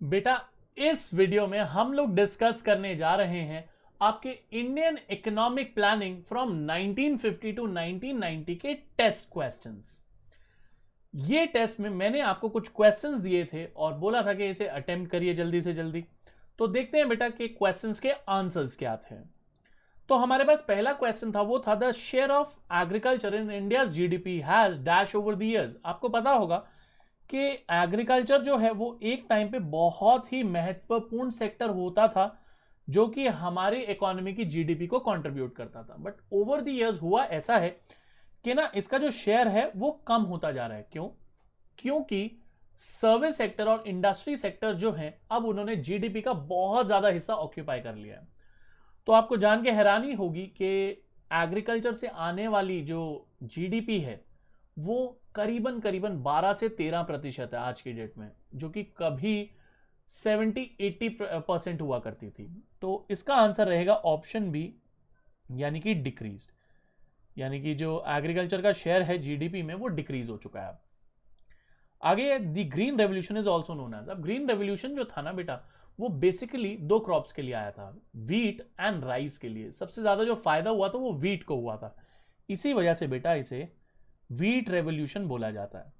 बेटा, इस वीडियो में हम लोग डिस्कस करने जा रहे हैं आपके Indian economic planning from 1950 to 1990 के टेस्ट क्वेश्चंस। ये टेस्ट में मैंने आपको कुछ क्वेश्चंस दिए थे और बोला था कि इसे अटेम्प्ट करिए जल्दी से जल्दी। तो देखते हैं बेटा कि क्वेश्चंस के आंसर्स क्या थे। तो हमारे पास पहला क्वेश्चन था, वो था the share of agriculture in India's GDP has dash over the years. आपको पता होगा कि एग्रीकल्चर जो है वो एक टाइम पे बहुत ही महत्वपूर्ण सेक्टर होता था जो कि हमारी इकोनॉमी की जीडीपी को कंट्रीब्यूट करता था। बट ओवर द इयर्स हुआ ऐसा है कि ना इसका जो शेयर है वो कम होता जा रहा है। क्यों? क्योंकि सर्विस सेक्टर और इंडस्ट्री सेक्टर जो है अब उन्होंने जीडीपी का बहुत ज्यादा हिस्सा ऑक्यूपाई कर लिया है। तो आपको जान के हैरानी होगी कि एग्रीकल्चर से आने वाली जो जीडीपी है वो करीबन करीबन 12 से 13% है आज की डेट में, जो कि कभी 70-80% हुआ करती थी। तो इसका आंसर रहेगा ऑप्शन बी, यानी कि डिक्रीज, यानी कि जो एग्रीकल्चर का शेयर है जीडीपी में वो डिक्रीज हो चुका है। आगे the green revolution is also known as. अब ग्रीन रेवोल्यूशन जो था ना बेटा, वो बेसिकली दो क्रॉप्स के लिए आया था, वीट एंड राइस के लिए। सबसे ज्यादा जो फायदा हुआ था वो वीट को हुआ था, इसी वजह से बेटा इसे वीट रेवोल्यूशन बोला जाता है।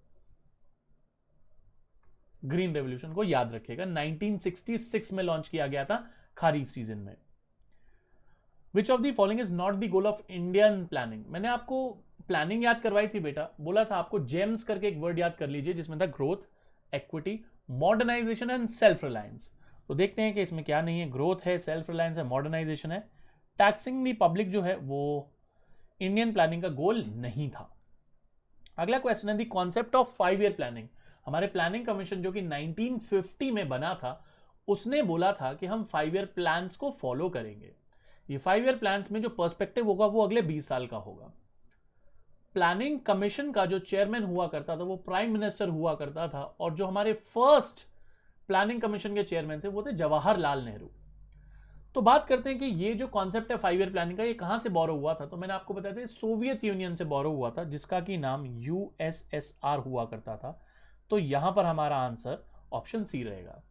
ग्रीन रेवोल्यूशन को याद रखिएगा, 1966 में लॉन्च किया गया था खरीफ सीजन में। Which of the following is not the goal of Indian planning. मैंने आपको प्लानिंग याद करवाई थी बेटा, बोला था आपको जेम्स करके एक वर्ड याद कर लीजिए जिसमें था growth, equity, modernisation and self reliance. तो देखते हैं कि इसमें क्या नहीं है। ग्रोथ है, सेल्फ रिलायंस है, मॉडर्नाइजेशन है। टैक्सिंग दी पब्लिक जो है वो इंडियन प्लानिंग का गोल नहीं था। अगला क्वेश्चन है the concept of 5 year planning. हमारे प्लानिंग कमीशन जो कि 1950 में बना था, उसने बोला था कि हम 5 ईयर प्लान्स को फॉलो करेंगे। ये 5 ईयर प्लान्स में जो पर्सपेक्टिव होगा वो अगले 20 साल का होगा। प्लानिंग कमीशन का जो चेयरमैन हुआ करता था वो प्राइम मिनिस्टर हुआ करता था, और जो हमारे फर्स्ट प्लानिंग कमीशन के चेयरमैन थे वो थे जवाहरलाल नेहरू। तो बात करते हैं कि ये जो कॉन्सेप्ट है 5 ईयर प्लानिंग का, ये कहां से बोरो हुआ था। तो मैंने आपको बताया था सोवियत यूनियन से बोरो हुआ था, जिसका कि नाम यूएसएसआर हुआ करता था। तो यहां पर हमारा आंसर ऑप्शन सी रहेगा।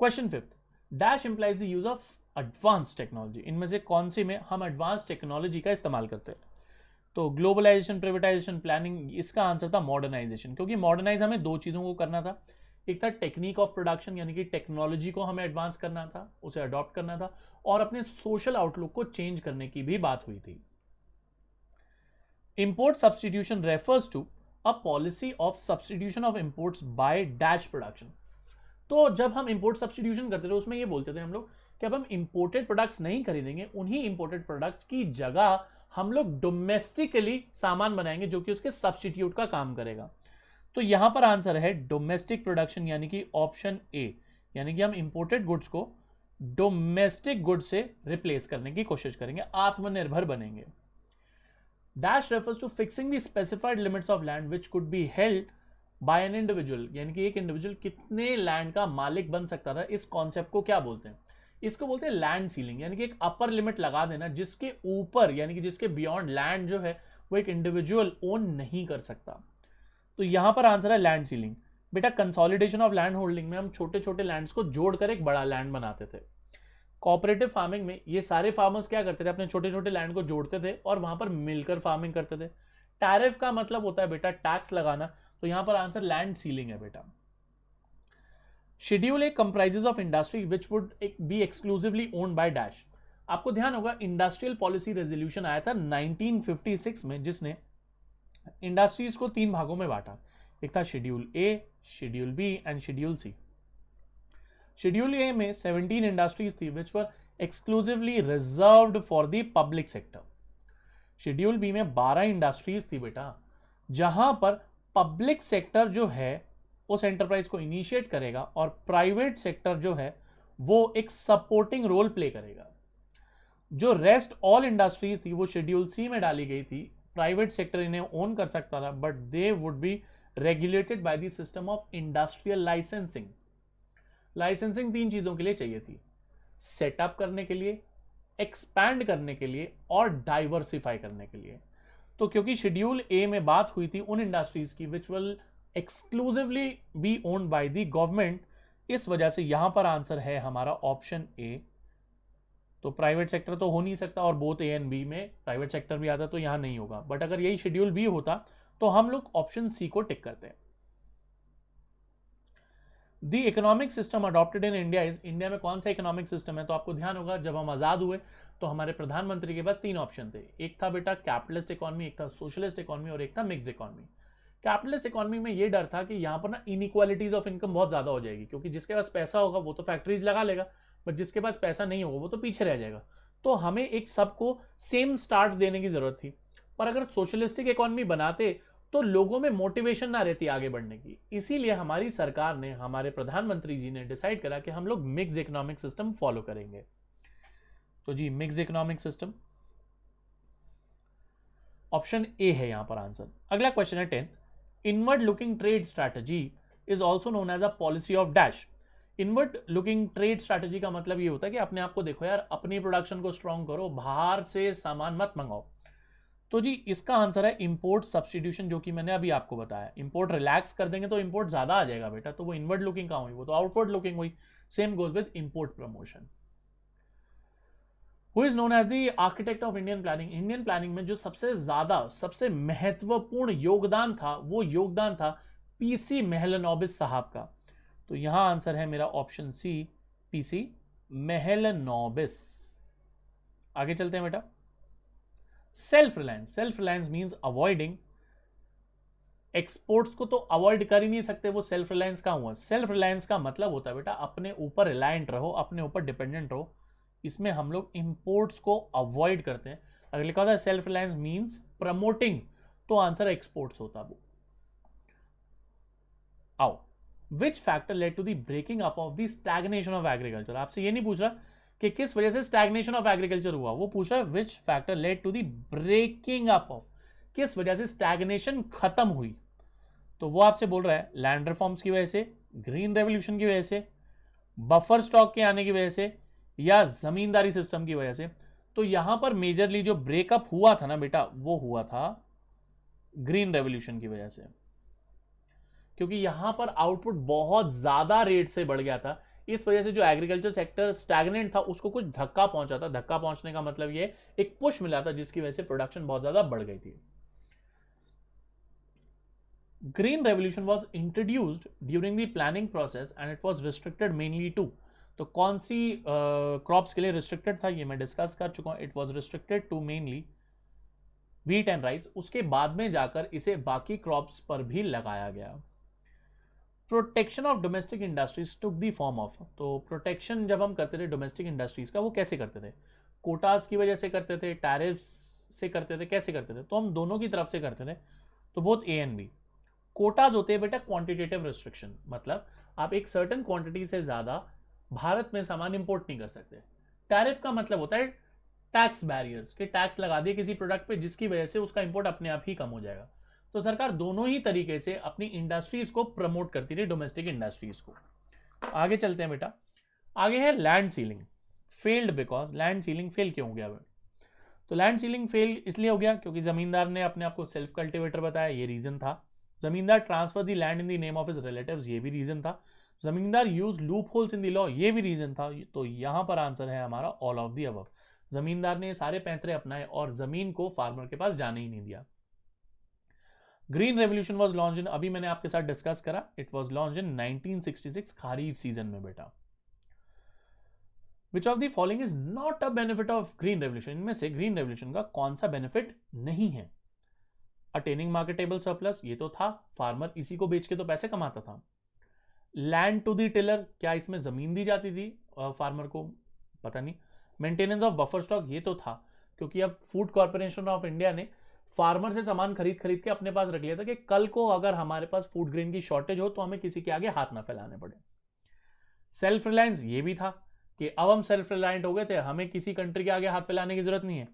Question 5, dash implies the use of advance technology. इनमें से कौन सी में हम एडवांस टेक्नोलॉजी का इस्तेमाल करते हैं। तो ग्लोबलाइजेशन, प्रिवेटाइजेशन, प्लानिंग, इसका आंसर था मॉडर्नाइजेशन, क्योंकि मॉडर्नाइज हमें दो चीजों को करना था। एक था टेक्निक ऑफ प्रोडक्शन, यानी कि टेक्नोलॉजी को हमें एडवांस करना था, उसे अडॉप्ट करना था, और अपने सोशल आउटलुक को चेंज करने की भी बात हुई थी। Import substitution refers to a policy of substitution of imports by dash production. तो जब हम इंपोर्ट सब्सटीट्यूशन करते थे उसमें ये बोलते थे हम लोग कि अब हम इंपोर्टेड प्रोडक्ट्स नहीं खरीदेंगे, उन्हीं इंपोर्टेड प्रोडक्ट्स की जगह हम लोग डोमेस्टिकली सामान बनाएंगे जो कि उसके सब्सटीट्यूट का काम करेगा। तो यहां पर आंसर है डोमेस्टिक प्रोडक्शन, यानी कि ऑप्शन ए, यानी कि हम इंपोर्टेड गुड्स को डोमेस्टिक गुड्स से रिप्लेस करने की कोशिश करेंगे, आत्मनिर्भर बनेंगे। Dash refers to fixing the specified limits of land which could be held by an individual, यानी कि एक इंडिविजुअल कितने लैंड का मालिक बन सकता था। इस कॉन्सेप्ट को क्या बोलते हैं? इसको बोलते हैं लैंड सीलिंग, यानी कि एक अपर लिमिट लगा देना जिसके ऊपर, यानी कि जिसके बियॉन्ड लैंड जो है वो एक इंडिविजुअल ओन नहीं कर सकता। तो यहां पर आंसर है लैंड सीलिंग। बेटा, कंसोलिडेशन ऑफ लैंड होल्डिंग में हम छोटे छोटे लैंड्स को जोड़कर एक बड़ा लैंड बनाते थे। कोऑपरेटिव फार्मिंग में ये सारे फार्मर्स क्या करते थे, अपने छोटे छोटे लैंड को जोड़ते थे और वहां पर मिलकर फार्मिंग करते थे। टैरिफ का मतलब होता है बेटा टैक्स लगाना, तो यहां पर आंसर लैंड सीलिंग है बेटा। Schedule A comprises of industry which would be exclusively owned by dash. आपको ध्यान होगा इंडस्ट्रियल पॉलिसी रेजोल्यूशन आया था 1956 में, जिसने इंडस्ट्रीज को 3 भागों में बांटा। एक था schedule A, schedule B and schedule C. Schedule A में 17 इंडस्ट्रीज थी which were exclusively reserved for the public sector. Schedule B में 12 इंडस्ट्रीज थी बेटा, जहां पर पब्लिक सेक्टर जो है उस एंटरप्राइज को इनिशिएट करेगा और प्राइवेट सेक्टर जो है वो एक सपोर्टिंग रोल प्ले करेगा। जो रेस्ट ऑल इंडस्ट्रीज थी वो शेड्यूल सी में डाली गई थी। प्राइवेट सेक्टर इन्हें ओन कर सकता था, but they would be regulated by the system of industrial licensing. Licensing 3 चीजों के लिए चाहिए थी, सेटअप करने के लिए, एक्सपैंड करने के लिए और डाइवर्सिफाई करने के लिए। तो क्योंकि शेड्यूल ए में बात हुई थी उन इंडस्ट्रीज की which will exclusively be owned by the government, इस वजह से यहां पर आंसर है हमारा ऑप्शन ए। तो प्राइवेट सेक्टर तो हो नहीं सकता, और बोथ ए एंड बी में प्राइवेट सेक्टर भी आता तो यहां नहीं होगा, बट अगर यही शेड्यूल बी होता तो हम लोग ऑप्शन सी को टिक करते हैं। The economic system adopted in India is, India में कौन सा इकोनॉमिक सिस्टम है? तो आपको ध्यान होगा जब हम आजाद हुए तो हमारे प्रधानमंत्री के पास 3 ऑप्शन थे, एक था बेटा कैपिटलिस्ट इकोनॉमी, एक था सोशलिस्ट इकोनॉमी और एक था मिक्स्ड इकोनॉमी। कैपिटलिस्ट इकोनॉमी में ये डर था कि यहाँ पर ना इनइक्वालिटीज ऑफ इनकम बहुत ज्यादा हो जाएगी, क्योंकि जिसके पास पैसा होगा वो तो फैक्ट्रीज लगा लेगा, बट जिसके पास पैसा नहीं होगा वो तो पीछे रह जाएगा। तो हमें एक सबको सेम स्टार्ट देने की जरूरत थी। पर अगर सोशलिस्टिक इकोनॉमी बनाते तो लोगों में मोटिवेशन ना रहती आगे बढ़ने की, इसीलिए हमारी सरकार ने, हमारे प्रधानमंत्री जी ने डिसाइड करा कि हम लोग मिक्स इकोनॉमिक सिस्टम फॉलो करेंगे। तो जी mix economic system, option A है यहां पर आंसर। अगला क्वेश्चन है 10th, inward looking trade strategy is also known as a policy of dash. Inward looking trade strategy का मतलब ये होता है कि अपने आप को देखो यार, अपनी प्रोडक्शन को स्ट्रॉन्ग करो, बाहर से सामान मत मंगाओ। तो जी इसका आंसर है इंपोर्ट सब्स्टिट्यूशन, जो कि मैंने अभी आपको बताया। इंपोर्ट रिलैक्स कर देंगे तो इंपोर्ट ज्यादा आ जाएगा बेटा, तो वो इनवर्ड लुकिंग कहां हुई, वो तो आउटवर्ड लुकिंग हुई। Same goes with import promotion. Who is known as the architect of Indian planning. Indian planning में जो सबसे ज्यादा, सबसे महत्वपूर्ण योगदान था, वो योगदान था पीसी मेहलनोबिस साहब का। तो यहां आंसर है मेरा ऑप्शन सी, पीसी मेहलनोबिस। आगे चलते हैं बेटा। Self reliance, self reliance means avoiding, exports को तो अवॉइड कर ही नहीं सकते, वो सेल्फ रिलायंस का हुआ। सेल्फ रिलायंस का मतलब होता है बेटा अपने ऊपर रिलायंट रहो, अपने ऊपर डिपेंडेंट रहो। इसमें हम लोग इंपोर्ट्स को अवॉइड करते हैं। अगर लिखा होता है सेल्फ रिलायंस मींस प्रमोटिंग, तो आंसर एक्सपोर्ट्स होता वो। आओ, which factor led to the breaking up of the stagnation of agriculture. आपसे ये नहीं पूछ रहा कि किस वजह से स्टैग्नेशन ऑफ एग्रीकल्चर हुआ, वो पूछ रहा है which factor led to the breaking up of, किस वजह से स्टैग्नेशन खत्म हुई। तो वो आपसे बोल रहा है लैंड रिफॉर्म्स की वजह से, ग्रीन रेवोल्यूशन की वजह से, बफर स्टॉक के आने की वजह से, या जमींदारी सिस्टम की वजह से। तो यहां पर मेजरली जो ब्रेकअप हुआ था ना बेटा, वो हुआ था ग्रीन रेवोल्यूशन की वजह से, क्योंकि यहां पर आउटपुट बहुत ज्यादा रेट से बढ़ गया था। इस वजह से जो एग्रीकल्चर सेक्टर स्टैग्नेंट था उसको कुछ धक्का पहुंचा था। धक्का पहुंचने का मतलब ये एक पुश मिला था, जिसकी वजह से प्रोडक्शन बहुत ज्यादा बढ़ गई थी। Green revolution was introduced during the planning process and it was restricted mainly to, तो कौन सी क्रॉप्स के लिए रिस्ट्रिक्टेड था ये मैं डिस्कस कर चुका हूं। It was restricted to mainly wheat and rice. उसके बाद में जाकर इसे बाकी क्रॉप्स पर भी लगाया गया। Protection of domestic industries took the form of, तो प्रोटेक्शन जब हम करते थे डोमेस्टिक इंडस्ट्रीज का, वो कैसे करते थे? कोटास की वजह से करते थे, टैरिफ्स से करते थे, कैसे करते थे? तो हम दोनों की तरफ से करते थे, तो both A and B. Quotas होते हैं बेटा क्वांटिटेटिव रिस्ट्रिक्शन, मतलब आप एक सर्टेन क्वांटिटी से ज्यादा भारत में सामान इंपोर्ट नहीं कर सकते। टैरिफ का मतलब होता है टैक्स बैरियर्स, के टैक्स लगा दिए किसी प्रोडक्ट पे जिसकी वजह से उसका इंपोर्ट अपने आप ही कम हो जाएगा। तो सरकार दोनों ही तरीके से अपनी इंडस्ट्रीज को प्रमोट करती रही, डोमेस्टिक इंडस्ट्रीज को। आगे चलते हैं बेटा। आगे है land ceiling, failed because, land ceiling fail क्यों हो गया? तो लैंड सीलिंग फेल इसलिए हो गया क्योंकि जमींदार ने अपने आप को सेल्फ कल्टिवेटर बताया, ये रीजन था। जमींदार transfer the land in the name of his relatives, ये भी रीजन था। जमींदार use loop holes in the law, ये भी रीजन था। तो यहां पर आंसर है हमारा ऑल ऑफ द अबव। जमींदार ने सारे पैंतरे अपनाए और जमीन को फार्मर के पास जाने ही नहीं दिया। Green revolution was launch in, अभी मैंने आपके साथ डिस्कस करा, it was launch in 1966 kharif season में बेटा। Which of the following is not a benefit of green revolution, इनमें से ग्रीन रेवोल्यूशन का कौन सा बेनिफिट नहीं है? अटेनिंग मार्केटेबल सरप्लस, ये तो था, फार्मर इसी को बेच के तो पैसे कमाता था। लैंड टू दी टिलर, क्या इसमें जमीन दी जाती थी फार्मर को? पता नहीं। मेंटेनेंस ऑफ बफर स्टॉक, ये तो था, क्योंकि अब फूड कॉर्पोरेशन ऑफ इंडिया ने फार्मर से सामान खरीद खरीद के अपने पास रख लिया था कि कल को अगर हमारे पास फूड ग्रेन की शॉर्टेज हो तो हमें किसी के आगे हाथ ना फैलाने पड़े। सेल्फ रिलायंस, ये भी था कि अब हम सेल्फ रिलायंट हो गए थे, हमें किसी कंट्री के आगे हाथ फैलाने की जरूरत नहीं है।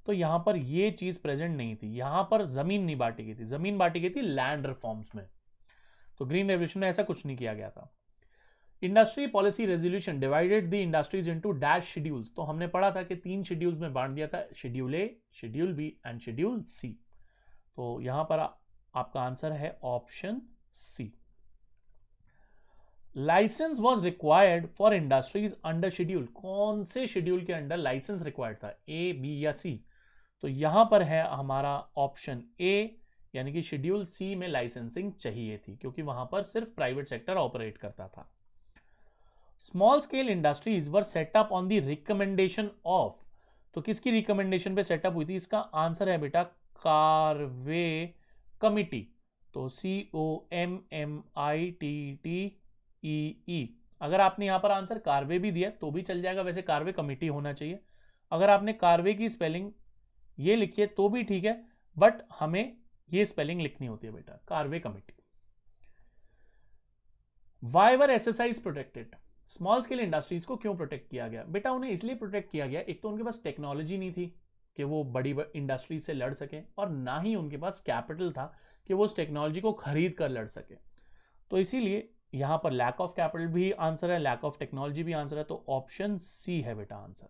तो यहां पर ये चीज प्रेजेंट नहीं थी, यहां पर जमीन नहीं बांटी गई थी, जमीन बांटी गई थी लैंड रिफॉर्म्स में। तो ग्रीन रेवोल्यूशन में ऐसा कुछ नहीं किया गया था। Industry policy resolution divided the industries into dash schedules, तो हमने पढ़ा था कि 3 शेड्यूल्स में बांट दिया था, schedule A, schedule B and schedule C. तो यहां पर आपका आंसर है option C. Licence was required for industries under schedule, कौन से शेड्यूल के अंडर लाइसेंस रिक्वायर्ड था, ए, बी या सी? तो यहां पर है हमारा ऑप्शन ए, यानी कि शेड्यूल सी में लाइसेंसिंग चाहिए थी, क्योंकि वहां पर सिर्फ प्राइवेट सेक्टर ऑपरेट करता था। Small scale industries were set up on the recommendation of, तो किसकी रिकमेंडेशन पे सेटअप हुई थी? इसका आंसर है बेटा कार्वे कमिटी, तो COMMITTEE। अगर आपने यहां पर आंसर कार्वे भी दिया तो भी चल जाएगा, वैसे कार्वे कमिटी होना चाहिए। अगर आपने कार्वे की स्पेलिंग ये लिखी है तो भी ठीक है, बट हमें ये स्पेलिंग लिखनी होती है बेटा, Karve committee. Why were SSIs protected, small scale industries को क्यों प्रोटेक्ट किया गया? बेटा उन्हें इसलिए प्रोटेक्ट किया गया, एक तो उनके पास टेक्नोलॉजी नहीं थी कि वो बड़ी इंडस्ट्रीज से लड़ सके, और ना ही उनके पास कैपिटल था कि वो उस टेक्नोलॉजी को खरीद कर लड़ सके। तो इसीलिए यहां पर लैक ऑफ कैपिटल भी आंसर है, लैक ऑफ टेक्नोलॉजी भी आंसर है, तो ऑप्शन सी है बेटा answer.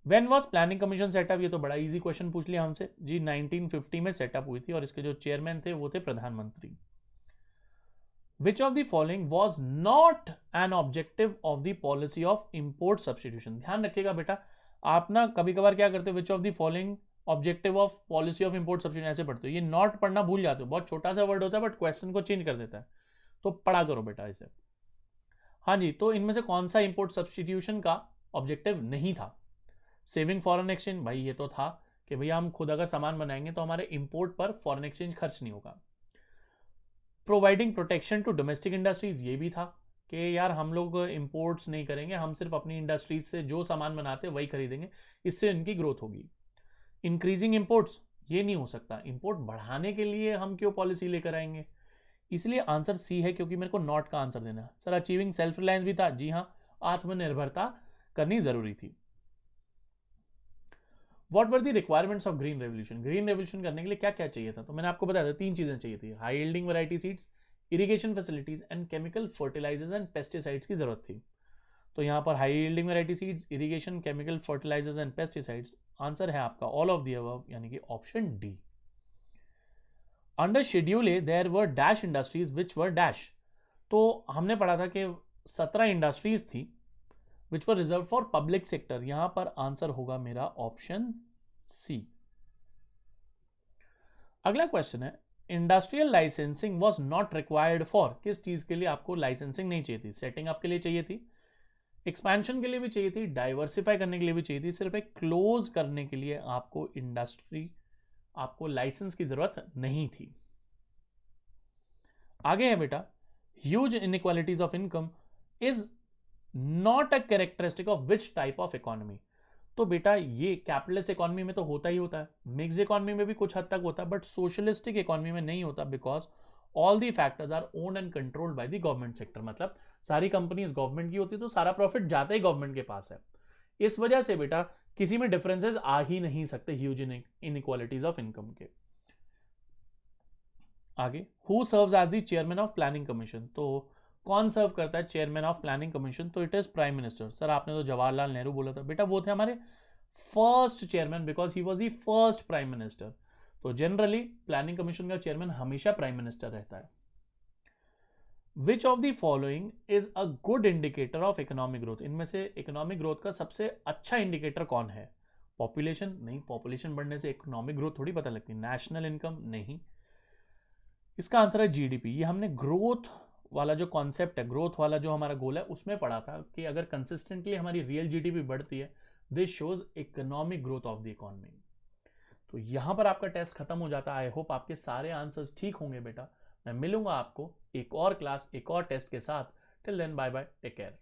When was planning commission setup, ये तो बड़ा इजी क्वेश्चन पूछ लिया हमसे जी, 1950 में सेटअप हुई थी और इसके जो चेयरमैन थे वो थे प्रधानमंत्री। Which of the following was not an objective of the policy of import substitution? ध्यान रखिएगा बेटा, आप ना कभी कभार क्या करते हो, which of the following objective of policy of import substitution ऐसे पढ़ते हो, ये नॉट पढ़ना भूल जाते हो, बहुत छोटा सा वर्ड होता है बट क्वेश्चन को चेंज कर देता है, तो पढ़ा करो बेटा इसे। हाँ जी, तो इनमें से कौन सा इंपोर्ट सब्सटीट्यूशन का ऑब्जेक्टिव नहीं था? सेविंग फॉरेन एक्सचेंज, भाई ये तो था कि भैया हम खुद अगर सामान बनाएंगे तो हमारे इंपोर्ट पर फॉरेन एक्सचेंज खर्च नहीं होगा। Providing protection to domestic industries, ये भी था कि यार हम लोग इंपोर्ट्स नहीं करेंगे, हम सिर्फ अपनी इंडस्ट्रीज से जो सामान बनाते हैं वही खरीदेंगे, इससे इनकी ग्रोथ होगी। इंक्रीजिंग इंपोर्ट्स, ये नहीं हो सकता, इंपोर्ट बढ़ाने के लिए हम क्यों पॉलिसी लेकर आएंगे, इसलिए आंसर सी है, क्योंकि मेरे को नॉट का आंसर देना है। सर अचीविंग सेल्फ रिलायंस भी था, जी हाँ, आत्मनिर्भरता करनी जरूरी थी। What were the requirements of green revolution, green revolution करने के लिए क्या क्या चाहिए था? तो मैंने आपको बताया था 3 चीजें चाहिए थी, high yielding variety seeds, irrigation facilities and chemical fertilisers and pesticides की जरूरत थी। तो यहाँ पर high yielding variety seeds, irrigation, chemical fertilisers and pesticides, answer है आपका ऑल ऑफ द अबव, यानी कि option D. Under schedule A there were dash industries which were dash, तो हमने पढ़ा था कि 17 इंडस्ट्रीज थी which were reserve for public sector, यहां पर आंसर होगा मेरा ऑप्शन सी। अगला क्वेश्चन है, industrial licensing was not required for, किस चीज के लिए आपको लाइसेंसिंग नहीं चाहिए थी? सेटिंग अप के लिए चाहिए थी, एक्सपेंशन के लिए भी चाहिए थी, डाइवर्सिफाई करने के लिए भी चाहिए थी, सिर्फ एक क्लोज करने के लिए आपको इंडस्ट्री, आपको लाइसेंस की जरूरत नहीं थी। आगे है बेटा, huge inequalities of income is not a characteristic of which type of economy, तो बेटा ये कैपिटलिस्ट इकोनॉमी में तो होता ही होता है, मिक्स इकोनॉमी में भी कुछ हद तक होता है, बट सोशलिस्टिक इकोनॉमी में नहीं होता, because all the factors are owned and controlled by the government sector, मतलब सारी कंपनीज गवर्नमेंट की होती है तो सारा प्रॉफिट जाता ही गवर्नमेंट के पास है। इस वजह से बेटा किसी में डिफरेंसेस आ ही नहीं सकते ह्यूज इनइक्वालिटीज ऑफ इनकम के। आगे, who serves as the chairman of planning commission, तो कौन सर्व करता है चेयरमैन ऑफ प्लानिंग कमीशन? तो it is prime minister. Sir आपने तो जवाहरलाल नेहरू बोला था, बेटा वो थे हमारे first chairman, because he was the first prime minister. तो जनरली प्लानिंग कमीशन का चेयरमैन हमेशा प्राइम मिनिस्टर रहता है। Which of the following is a good indicator of economic growth, इनमें से इकोनॉमिक ग्रोथ का सबसे अच्छा इंडिकेटर कौन है? पॉपुलेशन नहीं, पॉपुलेशन बढ़ने से इकोनॉमिक ग्रोथ थोड़ी पता लगती। नेशनल इनकम नहीं, इसका आंसर है जीडीपी। ये हमने ग्रोथ वाला जो कॉन्सेप्ट है, ग्रोथ वाला जो हमारा गोल है, उसमें पढ़ा था कि अगर कंसिस्टेंटली हमारी रियल जीडीपी बढ़ती है, this shows economic growth of the economy. तो यहां पर आपका टेस्ट खत्म हो जाता है। आई होप आपके सारे आंसर्स ठीक होंगे बेटा। मैं मिलूंगा आपको एक और क्लास, एक और टेस्ट के साथ। Till then bye bye, take care.